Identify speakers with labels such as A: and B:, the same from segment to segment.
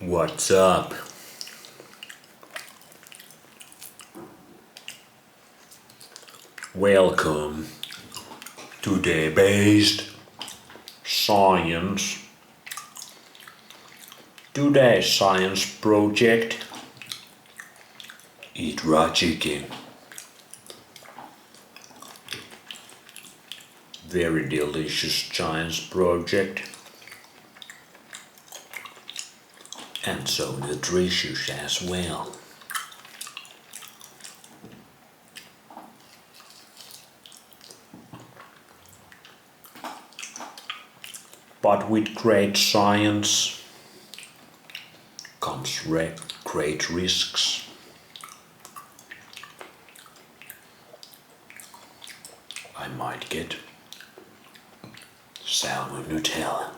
A: What's up? Welcome to the Based Science. Today's science project: eat raw chicken. Very delicious science project and so nutritious as well. But with great science comes great risks. I might get salmon Nutella.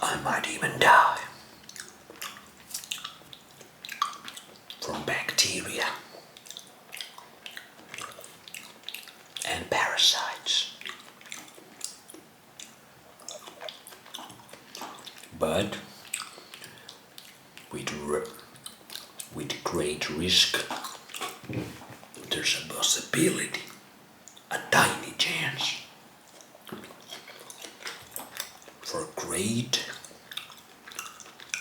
A: I might even die from bacteria and parasites. But with great risk, there's a possibility, a tiny chance for great,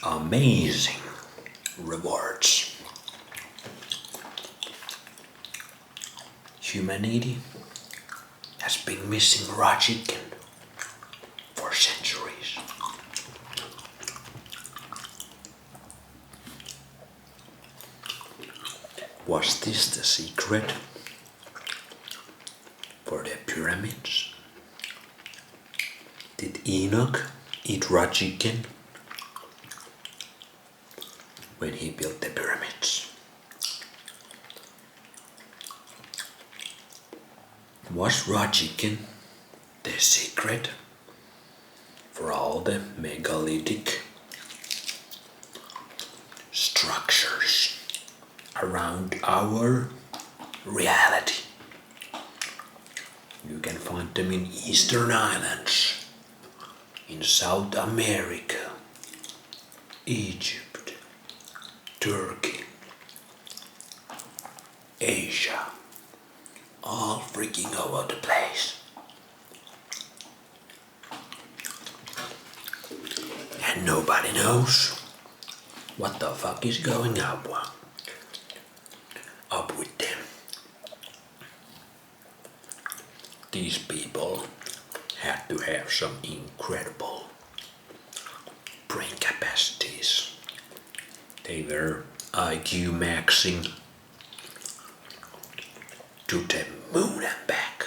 A: amazing rewards. Humanity has been missing raw chicken for centuries. Was this the secret for the pyramids? Did Enoch eat raw chicken when he built the pyramids? Was raw chicken the secret for all the megalithic structures around our reality? You can find them in Eastern Islands, in South America, Egypt, Turkey, Asia, all freaking over the place. And nobody knows what the fuck is going up with them. These people had to have some incredible brain capacities. They were IQ maxing to the moon and back.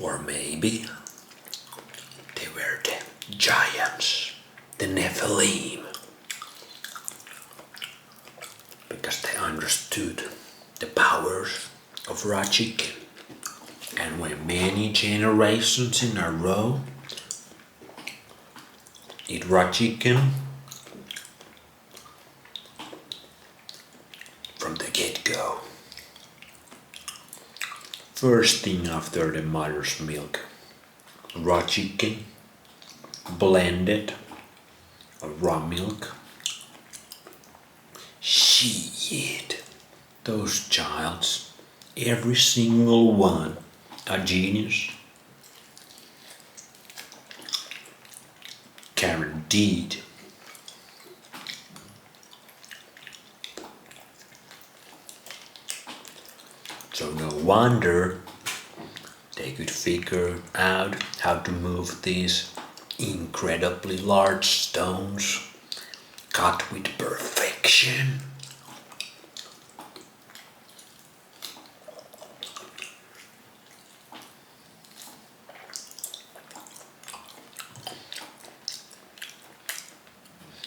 A: Or maybe they were the giants, the Nephilim, because they understood the powers of raw chicken. And when many generations in a row eat raw chicken from the get-go, first thing after the mother's milk, raw chicken, blended raw milk. Shit, those childs, every single one, a genius. Guaranteed. So no wonder they could figure out how to move these incredibly large stones cut with perfection.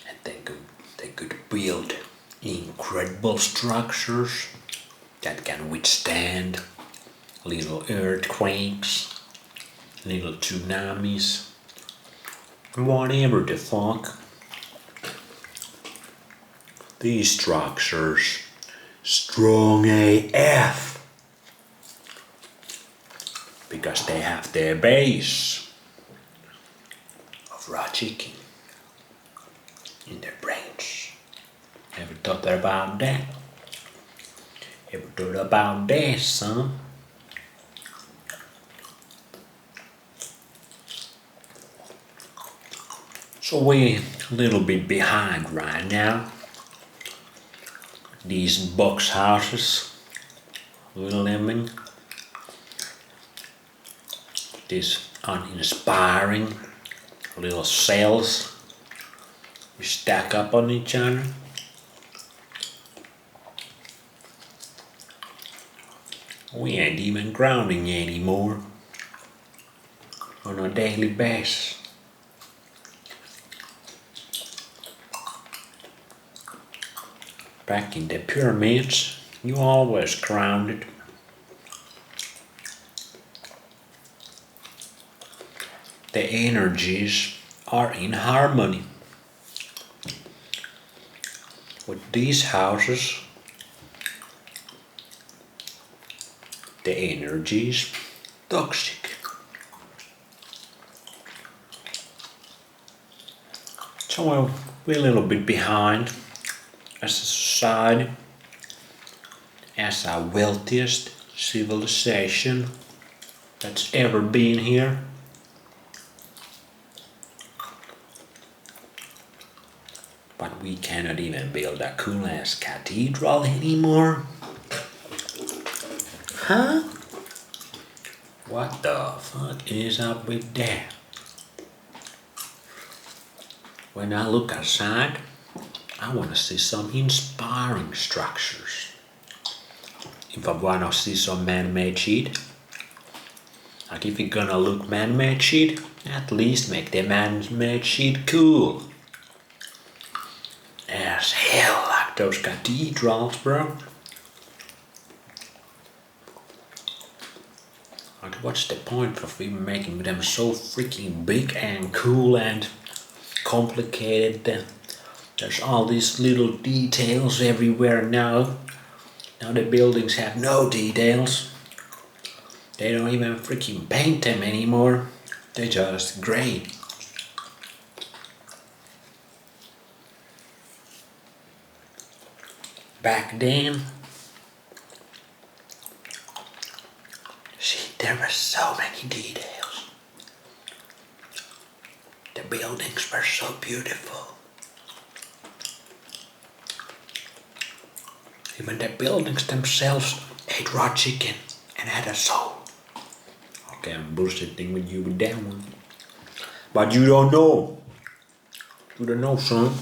A: And they could build incredible structures that can withstand little earthquakes, little tsunamis, whatever the fuck. These structures strong AF because they have their base of raw chicken in their brains. Ever thought about that? Ever thought about that, son? So we're a little bit behind right now. These box houses we live in. These uninspiring little cells we stack up on each other. We ain't even grounding anymore on a daily basis. Back in the pyramids, you always grounded. The energies are in harmony. With these houses, the energy is toxic. So we're a little bit behind as a society, as our wealthiest civilization that's ever been here. But we cannot even build a cool ass cathedral anymore. Huh? What the fuck is up with that? When I look outside, I want to see some inspiring structures. If I want to see some man-made shit, like if you're gonna look man-made shit, at least make the man-made shit cool. As hell, like those cathedrals, bro. Like, what's the point of even making them so freaking big and cool and complicated? There's all these little details everywhere now. Now the buildings have no details. They don't even freaking paint them anymore. They're just grey. Back then, see, there were so many details. The buildings were so beautiful. Even the buildings themselves ate raw chicken and had a soul. Okay, I'm bullshitting with you with that one. But you don't know. You don't know, son.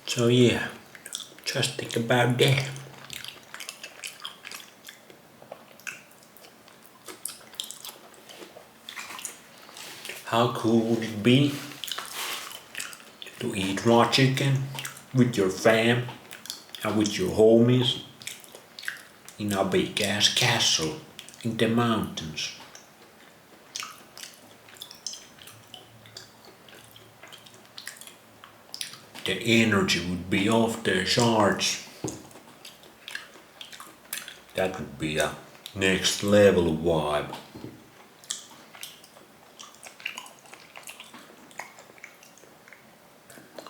A: So yeah, just think about that. How cool would it be to eat raw chicken with your fam and with your homies in a big ass castle in the mountains? The energy would be off the charts. That would be a next level vibe.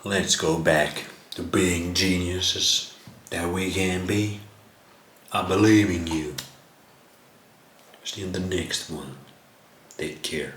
A: Let's go back to being geniuses that we can be. I believe in you. See you in the next one. Take care.